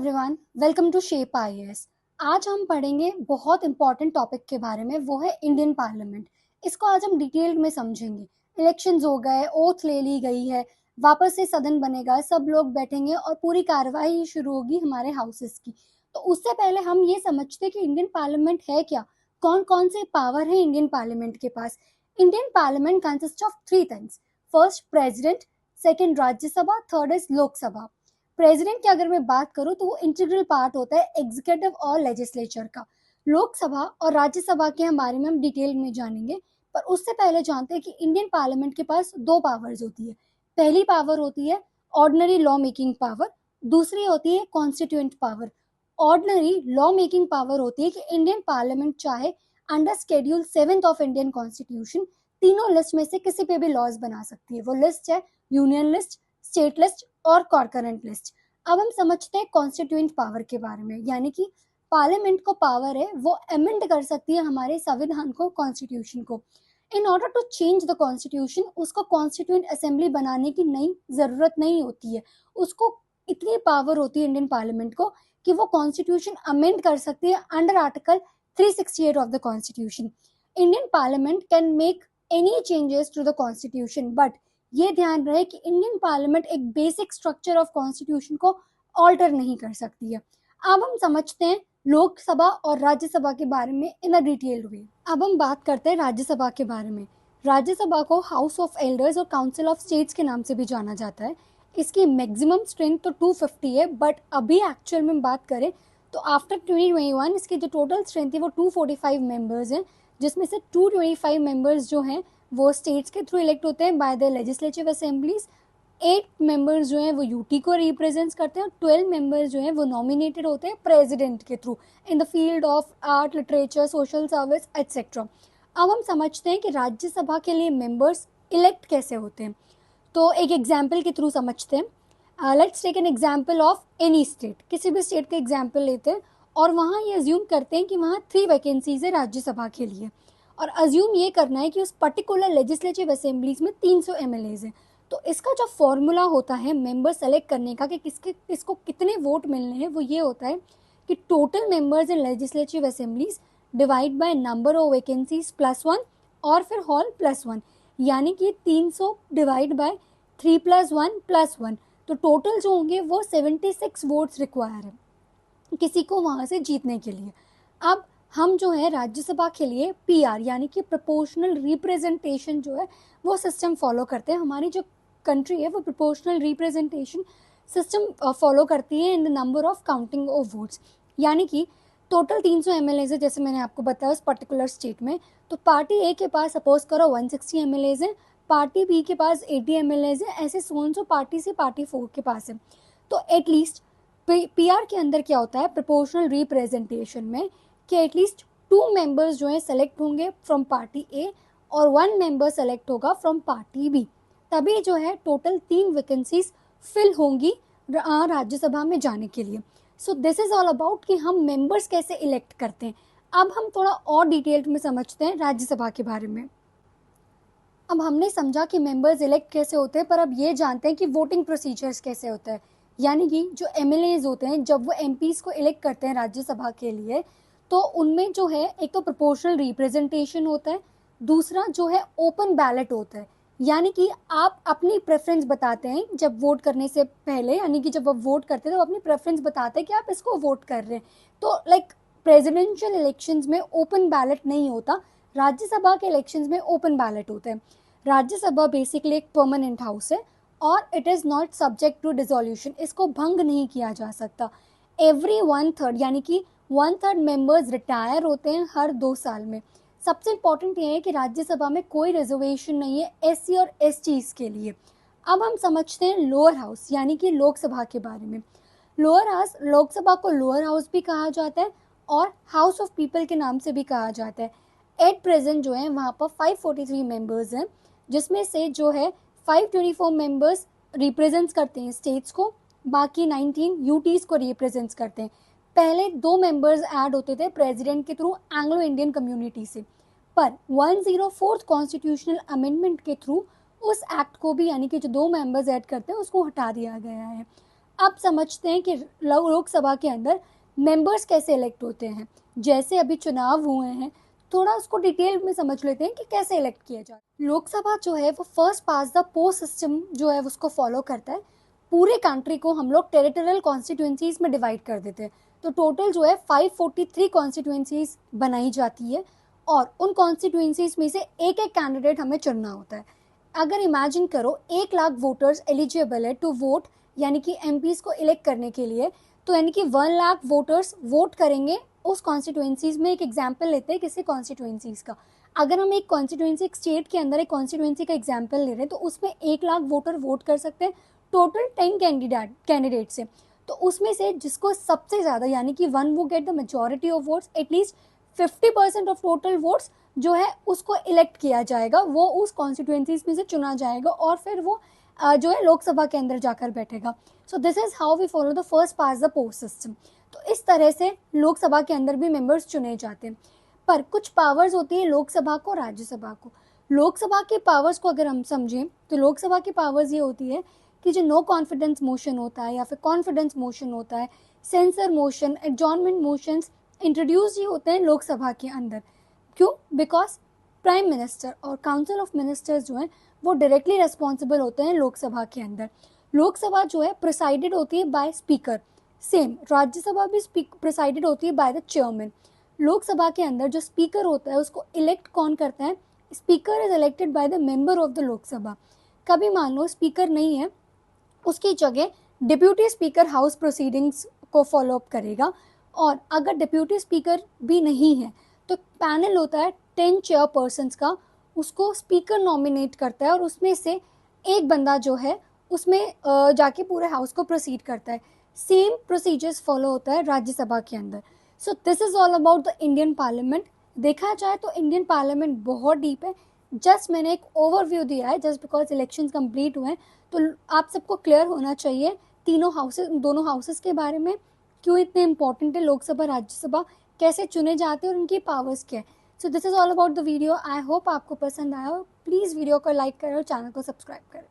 Everyone, welcome to Shape IAS. आज हम पढ़ेंगे बहुत इंपॉर्टेंट टॉपिक के बारे में, वो है इंडियन पार्लियामेंट। इसको आज हम डिटेल में समझेंगे। इलेक्शंस हो गए, ओथ ले ली गई है, वापस से सदन बनेगा, सब लोग बैठेंगे और पूरी कार्रवाई शुरू होगी हमारे हाउसेस की। तो उससे पहले हम ये समझते हैं कि इंडियन पार्लियामेंट है क्या, कौन कौन से पावर है इंडियन पार्लियामेंट के पास। Indian parliament consist of three things. First president, second Rajya Sabha, third is Lok Sabha. President की अगर मैं बात करूं तो वो इंटीग्रल पार्ट होता है एग्जीक्यूटिव और लेजिस्लेचर का। लोकसभा और राज्यसभा के बारे में हम डिटेल में जानेंगे, पर उससे पहले जानते हैं कि इंडियन पार्लियामेंट के पास दो पावर्स होती है। पहली पावर होती है ऑर्डिनरी लॉ मेकिंग पावर, दूसरी होती है constituent power. Ordinary law making power होती है कि इंडियन पार्लियामेंट चाहे under schedule 7 of Indian constitution तीनों लिस्ट में से किसी पे भी लॉज बना सकती है। वो लिस्ट है यूनियन लिस्ट, स्टेट लिस्ट और कॉर्पोरेट लिस्ट। अब हम समझते हैं कॉन्स्टिट्यूएंट पावर के बारे में, यानी कि पार्लियामेंट को पावर है वो अमेंड कर सकती है हमारे संविधान को, कॉन्स्टिट्यूशन को। In order to change the constitution उसको कॉन्स्टिट्यूएंट असेंबली बनाने की नई जरूरत नहीं होती है। उसको इतनी पावर होती है इंडियन पार्लियामेंट को कि वो कॉन्स्टिट्यूशन अमेंड कर सकती है under article 368 of the constitution. Indian parliament can make any changes to the constitution, but ये ध्यान रहे कि इंडियन पार्लियामेंट एक बेसिक स्ट्रक्चर ऑफ कॉन्स्टिट्यूशन को ऑल्टर नहीं कर सकती है। अब हम समझते हैं लोकसभा और राज्यसभा के बारे में इन अ डिटेल्ड वे। अब हम बात करते हैं राज्यसभा के बारे में। राज्यसभा को हाउस ऑफ एल्डर्स और काउंसिल ऑफ स्टेट्स के नाम से भी जाना जाता है। इसकी मैक्सिमम स्ट्रेंथ तो 250 है, बट अभी एक्चुअल में बात करें तो आफ्टर 2021 इसकी जो टोटल स्ट्रेंथ है वो 245 मेंबर्स हैं, जिसमें से 225 मेंबर्स जो हैं वो स्टेट्स के थ्रू इलेक्ट होते हैं by the legislative assemblies. 8 members जो हैं वो यूटी को रिप्रेजेंट करते हैं और 12 मेंबर्स जो हैं वो नॉमिनेटेड होते हैं प्रेसिडेंट के through in the field of art, literature, social service etcetera. अब हम समझते हैं कि राज्यसभा के लिए मेंबर्स इलेक्ट कैसे होते हैं, तो एक एग्जाम्पल के थ्रू समझते हैं। Let's take an example of any state. किसी भी स्टेट का एग्जाम्पल लेते हैं और वहाँ ये अज्यूम करते हैं कि वहाँ 3 वैकेंसीज है राज्यसभा के लिए, और अज्यूम ये करना है कि उस पर्टिकुलर लेजिस्लेटिव असेंबलीज में 300 एमएलएज हैं। तो इसका जो फॉर्मूला होता है मेंबर सेलेक्ट करने का कि किसको कितने वोट मिलने हैं, वो ये होता है कि total members in legislative assemblies divide by number of vacancies plus 1 और फिर हॉल प्लस 1, यानी कि 300 डिवाइड बाय 3 + 1 + 1। तो टोटल जो होंगे वो 76 वोट्स रिक्वायर है किसी को वहाँ से जीतने के लिए। अब हम जो है राज्यसभा के लिए पीआर यानी कि प्रोपोर्शनल रिप्रेजेंटेशन जो है वो सिस्टम फॉलो करते हैं। हमारी जो कंट्री है वो प्रोपोर्शनल रिप्रेजेंटेशन सिस्टम फॉलो करती है in the number of counting of votes, यानी कि टोटल 300 एमएलएज है जैसे मैंने आपको बताया उस पर्टिकुलर स्टेट में। तो पार्टी ए के पास सपोज करो 160 एमएलएज है, पार्टी बी के पास 80 एमएलएज है, ऐसे सोन सो पार्टी से पार्टी 4 के पास है। तो एटलीस्ट पीआर के अंदर क्या होता है प्रोपोर्शनल रिप्रेजेंटेशन में कि एटलीस्ट 2 मेंबर्स जो है सेलेक्ट होंगे फ्रॉम पार्टी ए और 1 मेंबर सेलेक्ट होगा फ्रॉम पार्टी बी, तभी जो है टोटल 3 वैकेंसीज फिल होंगी राज्यसभा में जाने के लिए। सो दिस इज ऑल अबाउट कि हम मेंबर्स कैसे इलेक्ट करते हैं। अब हम थोड़ा और डिटेल्ड में समझते हैं राज्यसभा के बारे में। अब हमने समझा कि मेंबर्स इलेक्ट कैसे होते हैं, पर अब ये जानते हैं कि वोटिंग प्रोसीजर्स कैसे होता है। यानी कि जो एमएलएज होते हैं जब वो एमपीज को इलेक्ट करते हैं राज्यसभा के लिए, तो उनमें जो है एक तो प्रोपोर्शनल रिप्रेजेंटेशन होता है, दूसरा जो है ओपन बैलेट होता है। यानी कि आप अपनी प्रेफरेंस बताते हैं जब वोट करने से पहले, यानी कि जब आप वोट करते हैं तो अपनी प्रेफरेंस बताते हैं कि आप इसको वोट कर रहे हैं। तो लाइक प्रेसिडेंशियल इलेक्शंस में ओपन बैलेट नहीं होता, राज्यसभा के इलेक्शंस में ओपन बैलेट होते हैं। राज्यसभा बेसिकली एक परमानेंट हाउस है और it is not subject to dissolution, इसको भंग नहीं किया जा सकता। एवरी 1/3 यानी कि 1/3 मेंबर्स रिटायर होते हैं हर 2 साल में। सबसे इम्पॉर्टेंट ये है कि राज्यसभा में कोई रिजर्वेशन नहीं है एससी और एसटीज के लिए। अब हम समझते हैं लोअर हाउस यानी कि लोकसभा के बारे में। लोअर हाउस, लोकसभा को लोअर हाउस भी कहा जाता है और हाउस ऑफ पीपल के नाम से भी कहा जाता है। एट प्रेजेंट जो है वहाँ पर 543 मेंबर्स हैं, जिसमें से जो है 524 मेंबर्स रिप्रेजेंट्स करते हैं स्टेट्स को, बाकी 19 यूटीज को रिप्रेजेंट्स करते हैं। पहले 2 मेंबर्स ऐड होते थे प्रेसिडेंट के थ्रू एंग्लो इंडियन कम्युनिटी से, पर 104th कॉन्स्टिट्यूशनल अमेंडमेंट के थ्रू उस एक्ट को भी यानी कि जो 2 मेंबर्स ऐड करते हैं उसको हटा दिया गया है। अब समझते हैं कि लोकसभा के अंदर मेंबर्स कैसे इलेक्ट होते हैं। जैसे अभी चुनाव हुए हैं, थोड़ा उसको डिटेल में समझ लेते हैं कि कैसे इलेक्ट किया जाता है। लोकसभा जो है वो first past the post system जो है उसको फॉलो करता है। पूरे कंट्री को हम लोग टेरिटोरियल कॉन्स्टिट्यूएंसीज में डिवाइड कर देते हैं। तो टोटल जो है 543 कॉन्स्टिट्यूएंसीज बनाई जाती है और उन कॉन्स्टिट्यूएंसीज में से एक एक कैंडिडेट हमें चुनना होता है। अगर इमेजिन करो 1 लाख वोटर्स एलिजिबल है टू वोट, यानी कि एमपीज को इलेक्ट करने के लिए, तो यानी कि 1 लाख वोटर्स वोट करेंगे उस कॉन्स्टिट्यूएंसीज में। एक एग्जाम्पल लेते हैं किसी कॉन्स्टिट्यूएंसीज का। अगर हम एक कॉन्स्टिट्यूएंसी, एक स्टेट के अंदर एक कॉन्स्टिट्यूएंसी का एग्जाम्पल ले रहे हैं, तो उसमें 1 लाख वोटर वोट कर सकते हैं टोटल 10 कैंडिडेट से। तो उसमें से जिसको सबसे ज़्यादा, यानी कि वन वो get the majority of votes, at least 50% of total votes जो है उसको इलेक्ट किया जाएगा, वो उस कॉन्स्टिट्यूएंसीज में से चुना जाएगा और फिर वो जो है लोकसभा के अंदर जाकर बैठेगा। So this is how we follow the first past the post system. तो इस तरह से लोकसभा के अंदर भी मेंबर्स चुने जाते हैं। पर कुछ पावर्स होती है लोकसभा को, राज्यसभा को। लोकसभा के पावर्स को अगर हम समझें तो लोकसभा की पावर्स ये होती है कि जो नो कॉन्फिडेंस मोशन होता है या फिर कॉन्फिडेंस मोशन होता है, censure motion, adjournment motions introduce ही होते हैं लोकसभा के अंदर। क्यों? बिकॉज प्राइम मिनिस्टर और काउंसिल ऑफ मिनिस्टर्स जो हैं वो डायरेक्टली रेस्पॉन्सिबल होते हैं लोकसभा के अंदर। लोकसभा जो है प्रिसाइडेड होती है बाय स्पीकर। सेम राज्यसभा भी प्रिसाइडेड होती है बाय द चेयरमैन। लोकसभा के अंदर जो स्पीकर होता है उसको इलेक्ट कौन करता है? Speaker is elected by the member of the Lok Sabha. कभी मान लो स्पीकर नहीं है, उसकी जगह डिप्यूटी स्पीकर हाउस प्रोसीडिंग्स को फॉलो अप करेगा। और अगर डिप्यूटी स्पीकर भी नहीं है तो पैनल होता है 10 चेयरपर्सन्स का, उसको स्पीकर नॉमिनेट करता है और उसमें से एक बंदा जो है उसमें जाके पूरे हाउस को प्रोसीड करता है। सेम प्रोसीजर्स फॉलो होता है राज्यसभा के अंदर। सो this is all about the Indian parliament. देखा जाए तो इंडियन पार्लियामेंट बहुत डीप है। जस्ट मैंने एक ओवरव्यू दिया है, जस्ट बिकॉज इलेक्शंस कंप्लीट हुए हैं तो आप सबको क्लियर होना चाहिए तीनों हाउसेस, दोनों हाउसेस के बारे में, क्यों इतने इंपॉर्टेंट है लोकसभा राज्यसभा, कैसे चुने जाते हैं और उनकी पावर्स क्या है। सो this is all about the video. I hope आपको पसंद आया हो। प्लीज़ वीडियो को लाइक करें और चैनल को सब्सक्राइब करें।